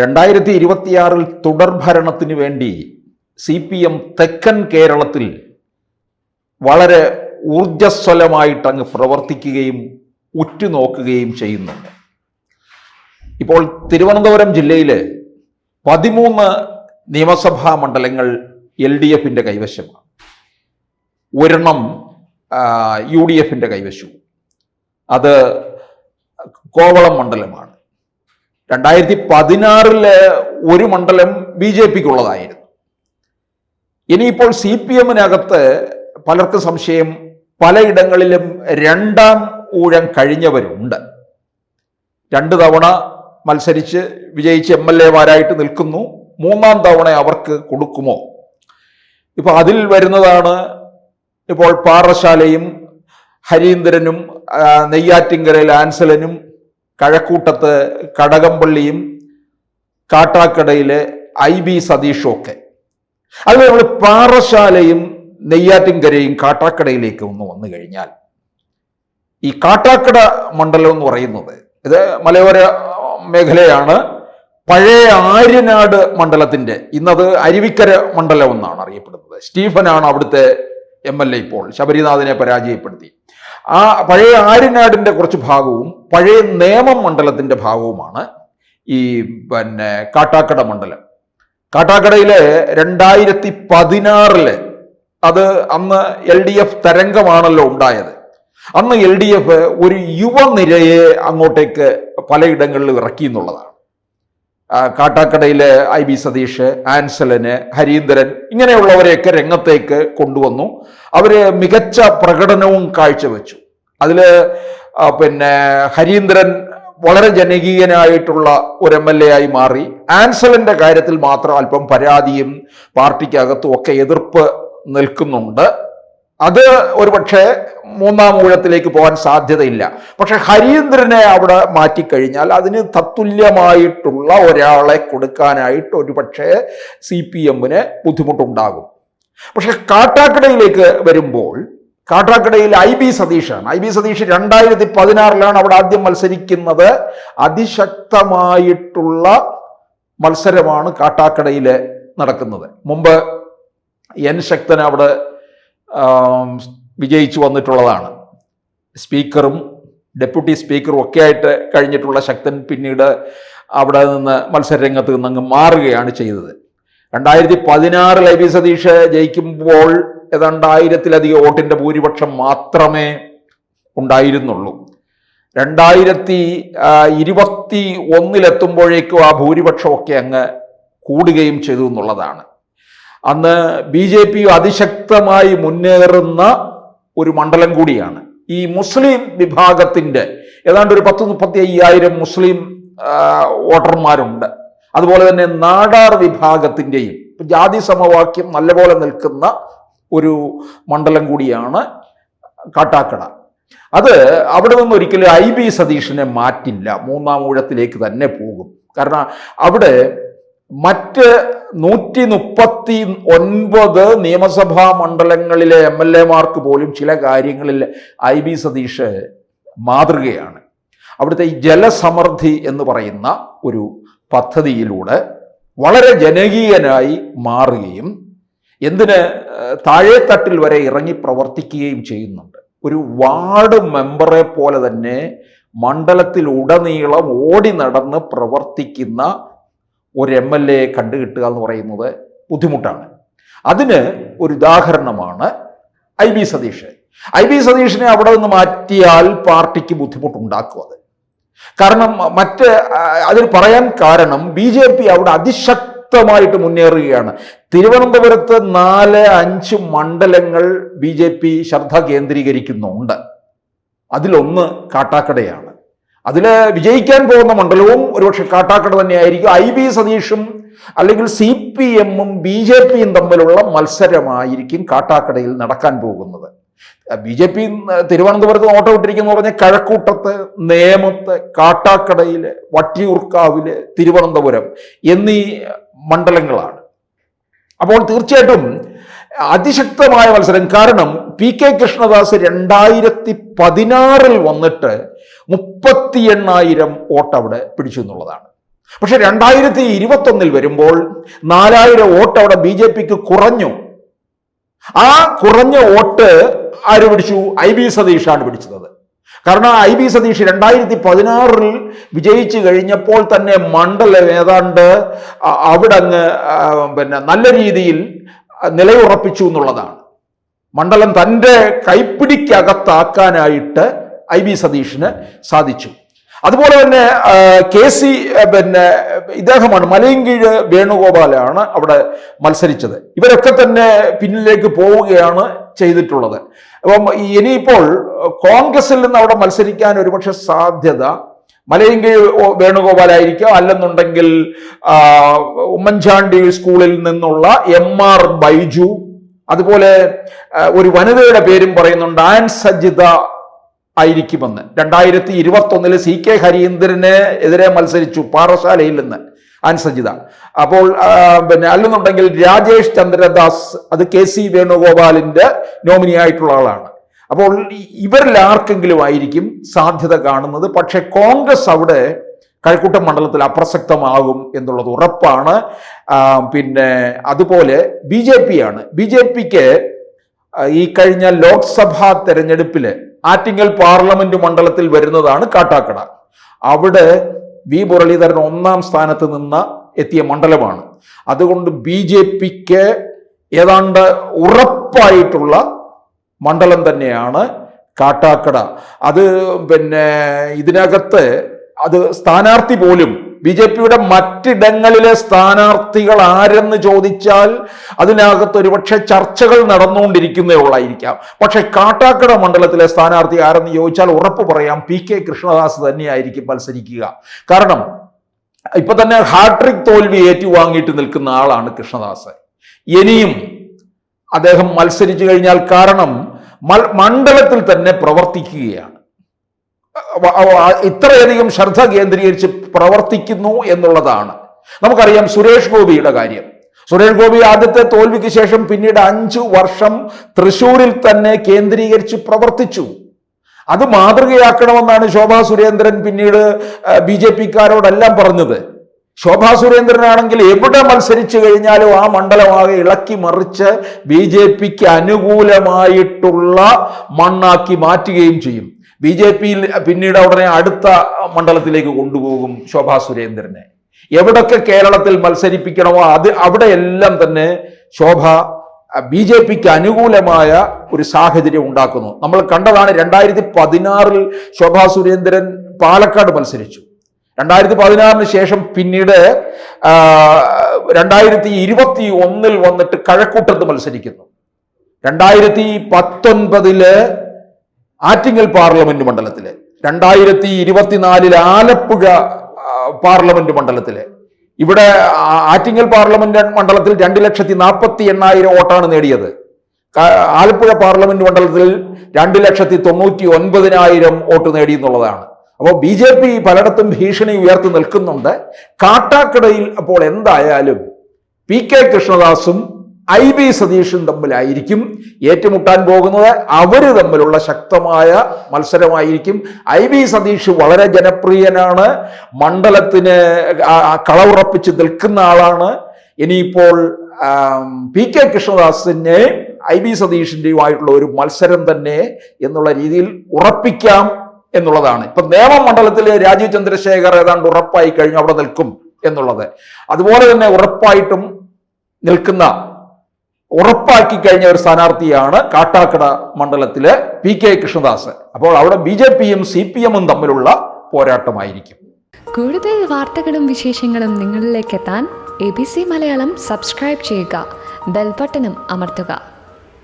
2026 തുടർഭരണത്തിന് വേണ്ടി CPM തെക്കൻ കേരളത്തിൽ വളരെ ഊർജ്ജസ്വലമായിട്ടങ്ങ് പ്രവർത്തിക്കുകയും ഉറ്റുനോക്കുകയും ചെയ്യുന്നുണ്ട്. ഇപ്പോൾ തിരുവനന്തപുരം ജില്ലയിലെ 13 നിയമസഭാ മണ്ഡലങ്ങൾ LDFിൻ്റെ കൈവശമാണ്. ഒരെണ്ണം UDFിൻ്റെ കൈവശവും. അത് കോവളം മണ്ഡലമാണ്. 2016 ഒരു മണ്ഡലം BJPക്കുള്ളതായിരുന്നു. ഇനിയിപ്പോൾ CPMനകത്ത് പലർക്കും സംശയം, പലയിടങ്ങളിലും രണ്ടാം ഊഴം കഴിഞ്ഞവരുണ്ട്. 2 തവണ മത്സരിച്ച് വിജയിച്ച് MLAമാരായിട്ട് നിൽക്കുന്നു. 3-ാം തവണ അവർക്ക് കൊടുക്കുമോ? ഇപ്പോൾ അതിൽ വരുന്നതാണ് ഇപ്പോൾ പാറശാലയും ഹരീന്ദ്രനും നെയ്യാറ്റിൻകരയിൽ ആൻസലനും കഴക്കൂട്ടത്ത് കടകംപള്ളിയും കാട്ടാക്കടയിലെ IB സതീഷും ഒക്കെ. അതുപോലെ നമ്മൾ പാറശാലയും നെയ്യാറ്റിൻകരയും കാട്ടാക്കടയിലേക്ക് ഒന്ന് വന്നു കഴിഞ്ഞാൽ, ഈ കാട്ടാക്കട മണ്ഡലം എന്ന് പറയുന്നത് ഇത് മലയോര മേഖലയാണ്. പഴയ ആര്യനാട് മണ്ഡലത്തിൻ്റെ, ഇന്നത് അരുവിക്കര മണ്ഡലം എന്നാണ് അറിയപ്പെടുന്നത്. സ്റ്റീഫനാണ് അവിടുത്തെ MLA, ഇപ്പോൾ ശബരിനാഥിനെ പരാജയപ്പെടുത്തി. ആ പഴയ ആര്യനാടിൻ്റെ കുറച്ച് ഭാഗവും പഴയ നേമം മണ്ഡലത്തിൻ്റെ ഭാഗവുമാണ് ഈ കാട്ടാക്കട മണ്ഡലം. കാട്ടാക്കടയിലെ 2016 അത് അന്ന് LDF തരംഗമാണല്ലോ ഉണ്ടായത്. അന്ന് LDF ഒരു യുവനിരയെ അങ്ങോട്ടേക്ക് പലയിടങ്ങളിലും ഇറക്കി എന്നുള്ളതാണ്. കാട്ടാക്കടയിലെ IB സതീഷ്, ആൻസലന്, ഹരീന്ദ്രൻ ഇങ്ങനെയുള്ളവരെയൊക്കെ രംഗത്തേക്ക് കൊണ്ടുവന്നു. അവര് മികച്ച പ്രകടനവും കാഴ്ചവെച്ചു. അതിൽ ഹരീന്ദ്രൻ വളരെ ജനകീയനായിട്ടുള്ള ഒരു MLA ആയി മാറി. ആൻസലന്റെ കാര്യത്തിൽ മാത്രം അല്പം പരാതിയും പാർട്ടിക്കകത്തും ഒക്കെ എതിർപ്പ് നിൽക്കുന്നുണ്ട്. അത് ഒരുപക്ഷെ 3-ാം ഊഴത്തിലേക്ക് പോകാൻ സാധ്യതയില്ല. പക്ഷെ ഹരീന്ദ്രനെ അവിടെ മാറ്റിക്കഴിഞ്ഞാൽ അതിന് തത്തുല്യമായിട്ടുള്ള ഒരാളെ കൊടുക്കാനായിട്ട് ഒരുപക്ഷെ CPMന് ബുദ്ധിമുട്ടുണ്ടാകും. പക്ഷെ കാട്ടാക്കടയിലേക്ക് വരുമ്പോൾ, കാട്ടാക്കടയിൽ IB സതീഷാണ്. IB സതീഷ് 2016 അവിടെ ആദ്യം മത്സരിക്കുന്നത്. അതിശക്തമായിട്ടുള്ള മത്സരമാണ് കാട്ടാക്കടയിൽ നടക്കുന്നത്. മുമ്പ് N ശക്തൻ അവിടെ വിജയിച്ചു വന്നിട്ടുള്ളതാണ്. സ്പീക്കറും ഡെപ്യൂട്ടി സ്പീക്കറും ഒക്കെ ആയിട്ട് കഴിഞ്ഞിട്ടുള്ള ശക്തൻ പിന്നീട് അവിടെ നിന്ന് മത്സരരംഗത്ത് നിന്നങ്ങ് മാറുകയാണ് ചെയ്തത്. 2016 IB സതീഷ് ജയിക്കുമ്പോൾ ഏതാണ്ട് 1000-ലധികം വോട്ടിൻ്റെ ഭൂരിപക്ഷം മാത്രമേ ഉണ്ടായിരുന്നുള്ളൂ. 2021 ആ ഭൂരിപക്ഷമൊക്കെ അങ്ങ് കൂടുകയും ചെയ്തു എന്നുള്ളതാണ്. അന്ന് BJP അതിശക്തമായി മുന്നേറുന്ന ഒരു മണ്ഡലം കൂടിയാണ്. ഈ മുസ്ലിം വിഭാഗത്തിൻ്റെ ഏതാണ്ട് ഒരു 10-35,000 മുസ്ലിം വോട്ടർമാരുണ്ട്. അതുപോലെ തന്നെ നാടാർ വിഭാഗത്തിൻ്റെയും ജാതി സമവാക്യം നല്ലപോലെ നിൽക്കുന്ന ഒരു മണ്ഡലം കൂടിയാണ് കാട്ടാക്കട. അത് അവിടെ നിന്ന് ഒരിക്കലും IB സതീഷിനെ മാറ്റില്ല. 3-ാം ഊഴത്തിലേക്ക് തന്നെ പോകും. കാരണം അവിടെ മറ്റ് 139 നിയമസഭാ മണ്ഡലങ്ങളിലെ MLAമാർക്ക് പോലും ചില കാര്യങ്ങളിൽ IB സതീഷ് മാതൃകയാണ്. അവിടുത്തെ ഈ ജലസമൃദ്ധി എന്ന് പറയുന്ന ഒരു പദ്ധതിയിലൂടെ വളരെ ജനകീയനായി മാറുകയും എന്തിന് താഴെത്തട്ടിൽ വരെ ഇറങ്ങി പ്രവർത്തിക്കുകയും ചെയ്യുന്നുണ്ട്. ഒരു വാർഡ് മെമ്പറെ പോലെ തന്നെ മണ്ഡലത്തിലുടനീളം ഓടി നടന്ന് പ്രവർത്തിക്കുന്ന ഒരു MLA കണ്ടുകിട്ടുക എന്ന് പറയുന്നത് ബുദ്ധിമുട്ടാണ്. അതിന് ഒരു ഉദാഹരണമാണ് IB സതീഷ്. IB സതീഷിനെ അവിടെ നിന്ന് മാറ്റിയാൽ പാർട്ടിക്ക് ബുദ്ധിമുട്ടുണ്ടാക്കും. അത് കാരണം അതിൽ പറയാൻ കാരണം BJP അവിടെ അതിശക്തമായിട്ട് മുന്നേറുകയാണ്. തിരുവനന്തപുരത്ത് 4-5 മണ്ഡലങ്ങൾ BJP ശ്രദ്ധ കേന്ദ്രീകരിക്കുന്നുണ്ട്. അതിലൊന്ന് കാട്ടാക്കടയാണ്. അതിൽ വിജയിക്കാൻ പോകുന്ന മണ്ഡലവും ഒരുപക്ഷെ കാട്ടാക്കട തന്നെയായിരിക്കും. IB സതീഷും അല്ലെങ്കിൽ CPMും BJPയും തമ്മിലുള്ള മത്സരമായിരിക്കും കാട്ടാക്കടയിൽ നടക്കാൻ പോകുന്നത്. BJP തിരുവനന്തപുരത്ത് നോട്ടം ഇട്ടിരിക്കുന്നു പറഞ്ഞാൽ കഴക്കൂട്ടത്ത്, നേമത്ത്, കാട്ടാക്കടയിൽ, വട്ടിയൂർക്കാവിൽ, തിരുവനന്തപുരം എന്നീ മണ്ഡലങ്ങളാണ്. അപ്പോൾ തീർച്ചയായിട്ടും അതിശക്തമായ മത്സരം. കാരണം PK കൃഷ്ണദാസ് 2016 വന്നിട്ട് 38,000 വോട്ട് അവിടെ പിടിച്ചു എന്നുള്ളതാണ്. പക്ഷെ 2021 വരുമ്പോൾ 4000 വോട്ട് അവിടെ BJP കുറഞ്ഞു. ആ കുറഞ്ഞ വോട്ട് ആര് പിടിച്ചു? IB സതീഷാണ് പിടിച്ചത്. കാരണം IB സതീഷ് 2016 വിജയിച്ചു കഴിഞ്ഞപ്പോൾ തന്നെ മണ്ഡലം ഏതാണ്ട് അവിടെ അങ്ങ് നല്ല രീതിയിൽ നിലയുറപ്പിച്ചു എന്നുള്ളതാണ്. മണ്ഡലം തൻ്റെ കൈപ്പിടിക്കകത്താക്കാനായിട്ട് IB സതീഷിന് സാധിച്ചു. അതുപോലെ തന്നെ KC ഇദ്ദേഹമാണ് മലയൻകീഴ് വേണുഗോപാലാണ് അവിടെ മത്സരിച്ചത്. ഇവരൊക്കെ തന്നെ പിന്നിലേക്ക് പോവുകയാണ് ചെയ്തിട്ടുള്ളത്. അപ്പം ഇനിയിപ്പോൾ കോൺഗ്രസിൽ നിന്ന് അവിടെ മത്സരിക്കാൻ ഒരുപക്ഷെ സാധ്യത മലയൻകീഴ് വേണുഗോപാലായിരിക്കാം, അല്ലെന്നുണ്ടെങ്കിൽ ഉമ്മൻചാണ്ടി സ്കൂളിൽ നിന്നുള്ള MR ബൈജു, അതുപോലെ ഒരു വനിതയുടെ പേരും പറയുന്നുണ്ട്, ആൻ സജിത ആയിരിക്കുമെന്ന്. 2021 CK ഹരീന്ദ്രന് എതിരെ മത്സരിച്ചു പാറശാലയിൽ നിന്ന് ആൻ സജിത. അപ്പോൾ അല്ലെന്നുണ്ടെങ്കിൽ രാജേഷ് ചന്ദ്രദാസ്, അത് KC വേണുഗോപാലിന്റെ നോമിനി ആയിട്ടുള്ള ആളാണ്. അപ്പോൾ ഇവരിൽ ആർക്കെങ്കിലും ആയിരിക്കും സാധ്യത കാണുന്നത്. പക്ഷെ കോൺഗ്രസ് അവിടെ കഴക്കൂട്ടം മണ്ഡലത്തിൽ അപ്രസക്തമാകും എന്നുള്ളത് ഉറപ്പാണ്. അതുപോലെ BJP ആണ്. BJPക്ക് ഈ കഴിഞ്ഞ ലോക്സഭാ തെരഞ്ഞെടുപ്പില് ആറ്റിങ്ങൽ പാർലമെന്റ് മണ്ഡലത്തിൽ വരുന്നതാണ് കാട്ടാക്കട. അവിടെ V മുരളീധരൻ 1ാം സ്ഥാനത്ത് നിന്ന് എത്തിയ മണ്ഡലമാണ്. അതുകൊണ്ട് BJPക്ക് ഏതാണ്ട് ഉറപ്പായിട്ടുള്ള മണ്ഡലം തന്നെയാണ് കാട്ടാക്കട. അത് ഇതിനകത്ത് അത് സ്ഥാനാർത്ഥി പോലും BJPയുടെ മറ്റിടങ്ങളിലെ സ്ഥാനാർത്ഥികൾ ആരെന്ന് ചോദിച്ചാൽ അതിനകത്ത് ഒരുപക്ഷെ ചർച്ചകൾ നടന്നുകൊണ്ടിരിക്കുന്നേ ഉള്ളായിരിക്കാം. പക്ഷെ കാട്ടാക്കട മണ്ഡലത്തിലെ സ്ഥാനാർത്ഥി ആരെന്ന് ചോദിച്ചാൽ ഉറപ്പ് പറയാം, PK കൃഷ്ണദാസ് തന്നെയായിരിക്കും മത്സരിക്കുക. കാരണം ഇപ്പൊ തന്നെ ഹാട്രിക് തോൽവി ഏറ്റുവാങ്ങിയിട്ട് നിൽക്കുന്ന ആളാണ് കൃഷ്ണദാസ്. ഇനിയും അദ്ദേഹം മത്സരിച്ചു കഴിഞ്ഞാൽ, കാരണം മണ്ഡലത്തിൽ തന്നെ പ്രവർത്തിക്കുകയാണ്, ഇത്രയധികം ശ്രദ്ധ കേന്ദ്രീകരിച്ച് പ്രവർത്തിക്കുന്നു എന്നുള്ളതാണ്. നമുക്കറിയാം സുരേഷ് ഗോപിയുടെ കാര്യം. സുരേഷ് ഗോപി ആദ്യത്തെ തോൽവിക്ക് ശേഷം പിന്നീട് 5 വർഷം തൃശ്ശൂരിൽ തന്നെ കേന്ദ്രീകരിച്ച് പ്രവർത്തിച്ചു. അത് മാതൃകയാക്കണമെന്നാണ് ശോഭാ സുരേന്ദ്രൻ പിന്നീട് BJPക്കാരോടെല്ലാം പറഞ്ഞത്. ശോഭാ സുരേന്ദ്രനാണെങ്കിൽ എവിടെ മത്സരിച്ചു കഴിഞ്ഞാലും ആ മണ്ഡലമാകെ ഇളക്കി മറിച്ച് BJPക്ക് അനുകൂലമായിട്ടുള്ള മണ്ണാക്കി മാറ്റുകയും ചെയ്യും. BJPയിൽ പിന്നീട് ഉടനെ അടുത്ത മണ്ഡലത്തിലേക്ക് കൊണ്ടുപോകും ശോഭാ സുരേന്ദ്രനെ. എവിടൊക്കെ കേരളത്തിൽ മത്സരിപ്പിക്കണമോ അവിടെയെല്ലാം തന്നെ ശോഭ BJPക്ക് അനുകൂലമായ ഒരു സാഹചര്യം ഉണ്ടാക്കുന്നു. നമ്മൾ കണ്ടതാണ്. 2016 ശോഭാ സുരേന്ദ്രൻ പാലക്കാട് മത്സരിച്ചു. 2016 ശേഷം പിന്നീട് 2021 വന്നിട്ട് കഴക്കൂട്ടത്ത് മത്സരിക്കുന്നു. 2019 ആറ്റിങ്ങൽ പാർലമെന്റ് മണ്ഡലത്തില്, 2024 ആലപ്പുഴ പാർലമെന്റ് മണ്ഡലത്തില്. ഇവിടെ ആറ്റിങ്ങൽ പാർലമെന്റ് മണ്ഡലത്തിൽ 2,40,80,000 വോട്ടാണ് നേടിയത്. ആലപ്പുഴ പാർലമെന്റ് മണ്ഡലത്തിൽ 2,99,000 വോട്ട് നേടി എന്നുള്ളതാണ്. അപ്പോൾ BJP പലയിടത്തും ഭീഷണി ഉയർത്തി നിൽക്കുന്നുണ്ട്. കാട്ടാക്കടയിൽ അപ്പോൾ എന്തായാലും PK കൃഷ്ണദാസും IB സതീഷും തമ്മിലായിരിക്കും ഏറ്റുമുട്ടാൻ പോകുന്നത്. അവര് തമ്മിലുള്ള ശക്തമായ മത്സരമായിരിക്കും. IB സതീഷ് വളരെ ജനപ്രിയനാണ്, മണ്ഡലത്തിന് കളവുറപ്പിച്ച് നിൽക്കുന്ന ആളാണ്. ഇനിയിപ്പോൾ PK കൃഷ്ണദാസിനെ IB സതീഷിന്റെയുമായിട്ടുള്ള ഒരു മത്സരം തന്നെ എന്നുള്ള രീതിയിൽ ഉറപ്പിക്കാം എന്നുള്ളതാണ്. ഇപ്പൊ നേമം മണ്ഡലത്തിൽ രാജീവ് ചന്ദ്രശേഖർ ഏതാണ്ട് ഉറപ്പായി കഴിഞ്ഞു അവിടെ നിൽക്കും എന്നുള്ളത്. അതുപോലെ തന്നെ ഉറപ്പായിട്ടും ഉറപ്പാക്കി കഴിഞ്ഞ ഒരു സ്ഥാനാർത്ഥിയാണ് കാട്ടാക്കട മണ്ഡലത്തിലെ PK കൃഷ്ണദാസ്. അപ്പോൾ അവിടെ BJPയും CPM-ഉം തമ്മിലുള്ള പോരാട്ടമായിരിക്കും. കൂടുതൽ വാർത്തകളും വിശേഷങ്ങളും നിങ്ങളിലേക്ക് എത്താൻ ABC മലയാളം സബ്സ്ക്രൈബ് ചെയ്യുക, ബെൽ ബട്ടണും അമർത്തുക.